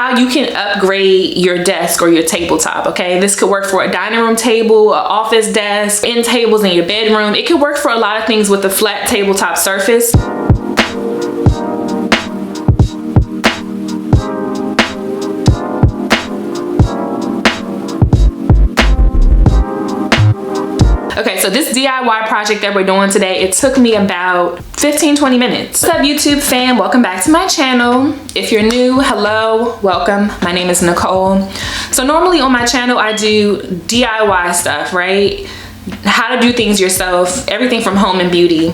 how you can upgrade your desk or your tabletop, okay? This could work for a dining room table, an office desk, end tables in your bedroom. It could work for a lot of things with a flat tabletop surface. Okay, so this DIY project that we're doing today, it took me about 15-20 minutes. What's up, YouTube fam? Welcome back to my channel. If you're new, hello, welcome. My name is Nicole. So normally on my channel, I do DIY stuff, right? How to do things yourself, everything from home and beauty.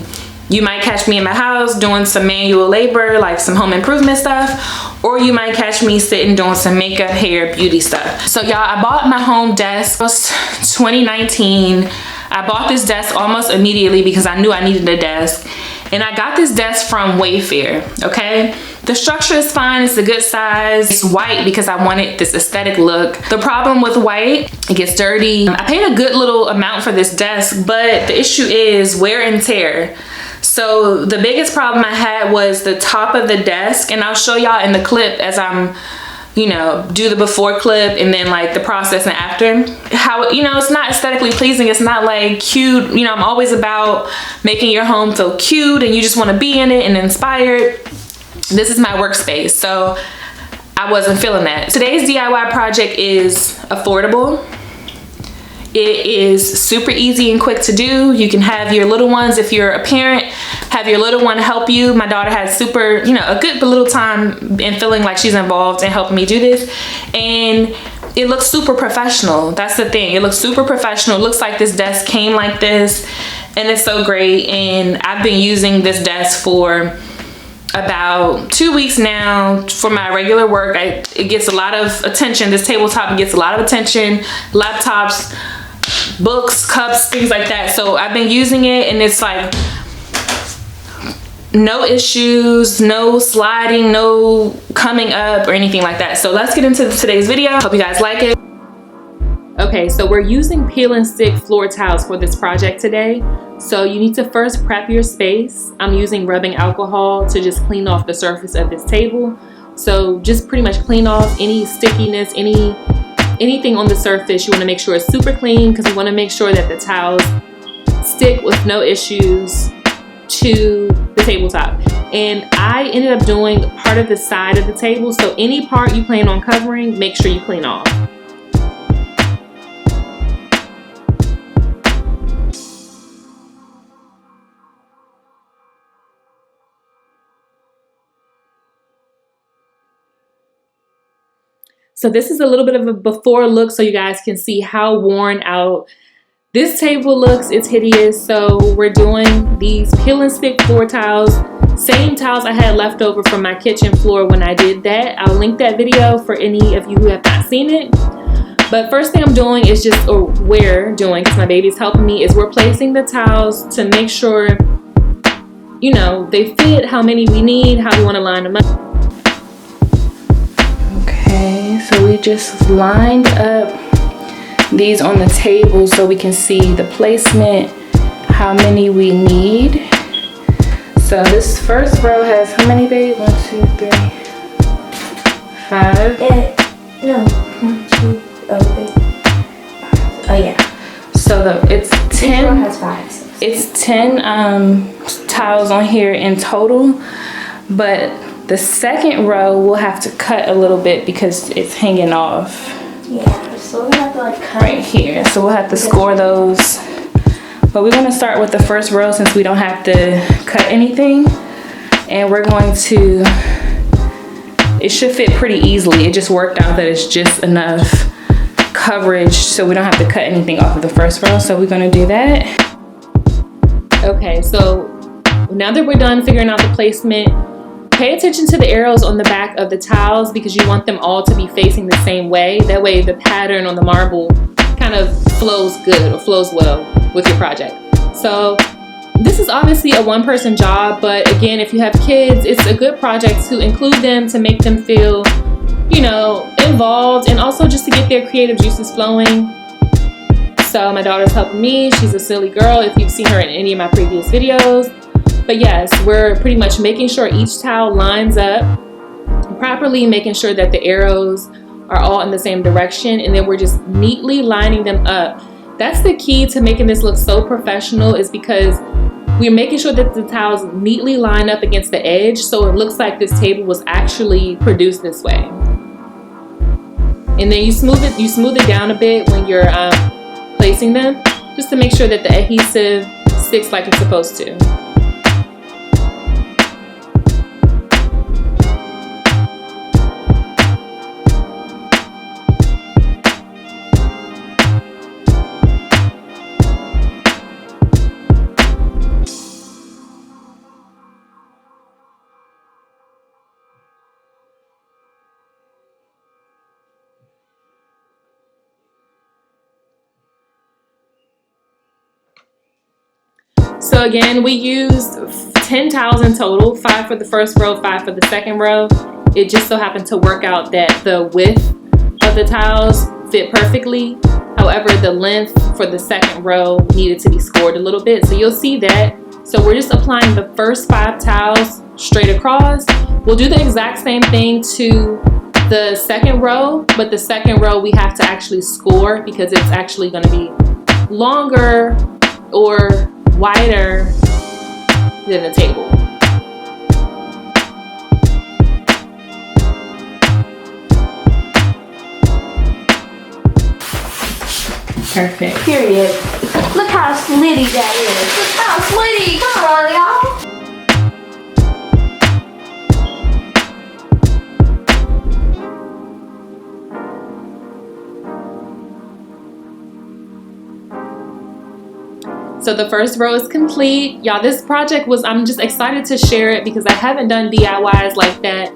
You might catch me in my house doing some manual labor, like some home improvement stuff, or you might catch me sitting doing some makeup, hair, beauty stuff. So y'all, I bought my home desk. It was 2019. I bought this desk almost immediately because I knew I needed a desk. And I got this desk from Wayfair, okay? The structure is fine, it's a good size. It's white because I wanted this aesthetic look. The problem with white, it gets dirty. I paid a good little amount for this desk, but the issue is wear and tear. So the biggest problem I had was the top of the desk, and I'll show y'all in the clip as I'm, you know, do the before clip and then like the process and after. How, you know, it's not aesthetically pleasing. It's not like cute. You know, I'm always about making your home feel cute and you just want to be in it and inspired. This is my workspace, so I wasn't feeling that. Today's DIY project is affordable. It is super easy and quick to do. You can have your little ones, if you're a parent, have your little one help you. My daughter has super, you know, a good little time and feeling like she's involved in helping me do this. And it looks super professional. That's the thing. It looks super professional. It looks like this desk came like this, and it's so great. And I've been using this desk for about 2 weeks now for my regular work. It gets a lot of attention. This tabletop gets a lot of attention. Laptops, books, cups, things like that. So I've been using it, and it's like no issues, no sliding, no coming up or anything like that. So let's get into today's video. Hope you guys like it. Okay, so we're using peel and stick floor tiles for this project today. So you need to first prep your space. I'm using rubbing alcohol to just clean off the surface of this table. So just pretty much clean off any stickiness, anything on the surface. You want to make sure it's super clean because we want to make sure that the tiles stick with no issues to the tabletop. And I ended up doing part of the side of the table. So any part you plan on covering, make sure you clean off. So this is a little bit of a before look so you guys can see how worn out this table looks. It's hideous. So we're doing these peel and stick floor tiles. Same tiles I had left over from my kitchen floor when I did that. I'll link that video for any of you who have not seen it. But first thing I'm doing is just, or we're doing, because my baby's helping me, is we're placing the tiles to make sure, you know, they fit, how many we need, how we want to line them up. So we just lined up these on the table so we can see the placement, how many we need. So this first row has how many, babe? 1, 2, 3, 5. No, 1, 2. Oh yeah. So it's 10. Each row has 5. It's 10 tiles on here in total, but the second row we'll have to cut a little bit because it's hanging off. Yeah, so we'll have to like cut right here. So we'll have to score those. But we're going to start with the first row since we don't have to cut anything. And we're going to, it should fit pretty easily. It just worked out that it's just enough coverage so we don't have to cut anything off of the first row. So we're going to do that. Okay, so now that we're done figuring out the placement, pay attention to the arrows on the back of the tiles because you want them all to be facing the same way. That way the pattern on the marble kind of flows good or flows well with your project. So this is obviously a one-person job, but again, if you have kids, it's a good project to include them, to make them feel, you know, involved, and also just to get their creative juices flowing. So my daughter's helping me. She's a silly girl if you've seen her in any of my previous videos. But yes, we're pretty much making sure each towel lines up properly, making sure that the arrows are all in the same direction, and then we're just neatly lining them up. That's the key to making this look so professional, is because we're making sure that the tiles neatly line up against the edge, so it looks like this table was actually produced this way. And then you smooth it down a bit when you're placing them, just to make sure that the adhesive sticks like it's supposed to. So again, we used 10 tiles in total, 5 for the first row, 5 for the second row. It just so happened to work out that the width of the tiles fit perfectly. However, the length for the second row needed to be scored a little bit. So you'll see that. So we're just applying the first 5 tiles straight across. We'll do the exact same thing to the second row, but the second row we have to actually score because it's actually going to be longer or wider than the table. Perfect. Period. Look how slitty that is. Look how slitty. Come on, y'all. So the first row is complete. Y'all, this project was, I'm just excited to share it because I haven't done DIYs like that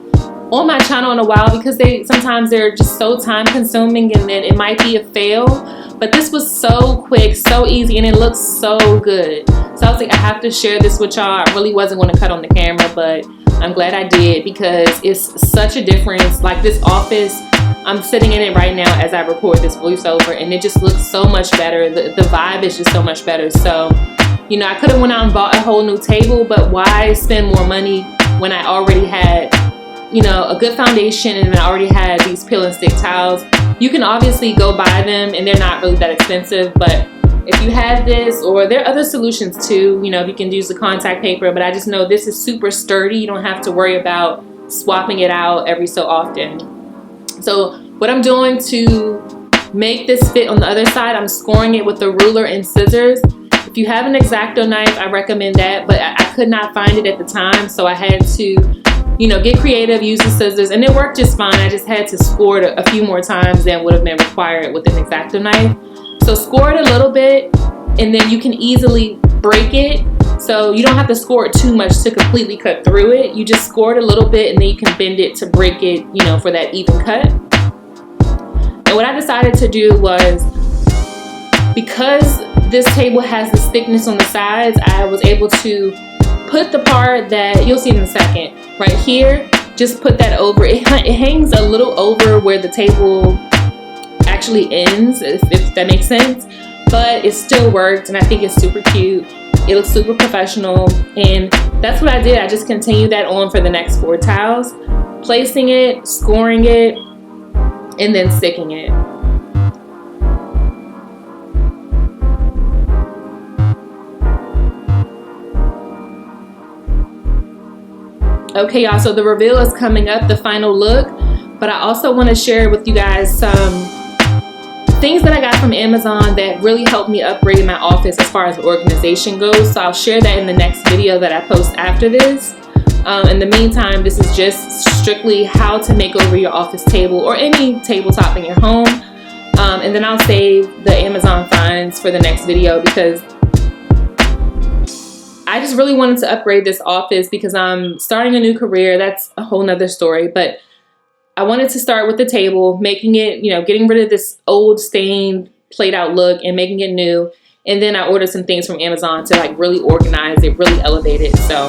on my channel in a while, because sometimes they're just so time consuming and then it might be a fail. But this was so quick, so easy, and it looks so good. So I was like, I have to share this with y'all. I really wasn't going to cut on the camera, but I'm glad I did because it's such a difference. Like this office, I'm sitting in it right now as I record this voiceover, and it just looks so much better. The vibe is just so much better. So, you know, I could have went out and bought a whole new table, but why spend more money when I already had, you know, a good foundation and I already had these peel and stick tiles. You can obviously go buy them and they're not really that expensive, but if you have this, or there are other solutions too, you know, you can use the contact paper, but I just know this is super sturdy. You don't have to worry about swapping it out every so often. So what I'm doing to make this fit on the other side, I'm scoring it with the ruler and scissors. If you have an X-Acto knife, I recommend that, but I could not find it at the time, so I had to, you know, get creative, use the scissors, and it worked just fine. I just had to score it a few more times than would have been required with an X-Acto knife. So score it a little bit, and then you can easily break it. So you don't have to score it too much to completely cut through it. You just score it a little bit, and then you can bend it to break it, you know, for that even cut. And what I decided to do was, because this table has this thickness on the sides, I was able to put the part that, you'll see in a second, right here, just put that over. It hangs a little over where the table actually ends, if that makes sense, but it still worked, and I think it's super cute. It looks super professional, and that's what I did. I just continued that on for the next 4 tiles, placing it, scoring it, and then sticking it. Okay, y'all, so the reveal is coming up, the final look, but I also want to share with you guys some things that I got from Amazon that really helped me upgrade my office as far as organization goes. So I'll share that in the next video that I post after this. In the meantime, this is just strictly how to make over your office table or any tabletop in your home. And then I'll save the Amazon finds for the next video, because I just really wanted to upgrade this office because I'm starting a new career. That's a whole nother story, but I wanted to start with the table, making it, you know, getting rid of this old stained played out look and making it new. And then I ordered some things from Amazon to like really organize it, really elevate it. So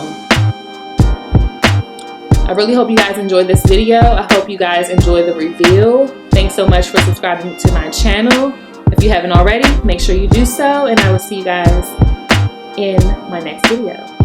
I really hope you guys enjoyed this video. I hope you guys enjoy the reveal. Thanks so much for subscribing to my channel. If you haven't already, make sure you do so, and I will see you guys in my next video.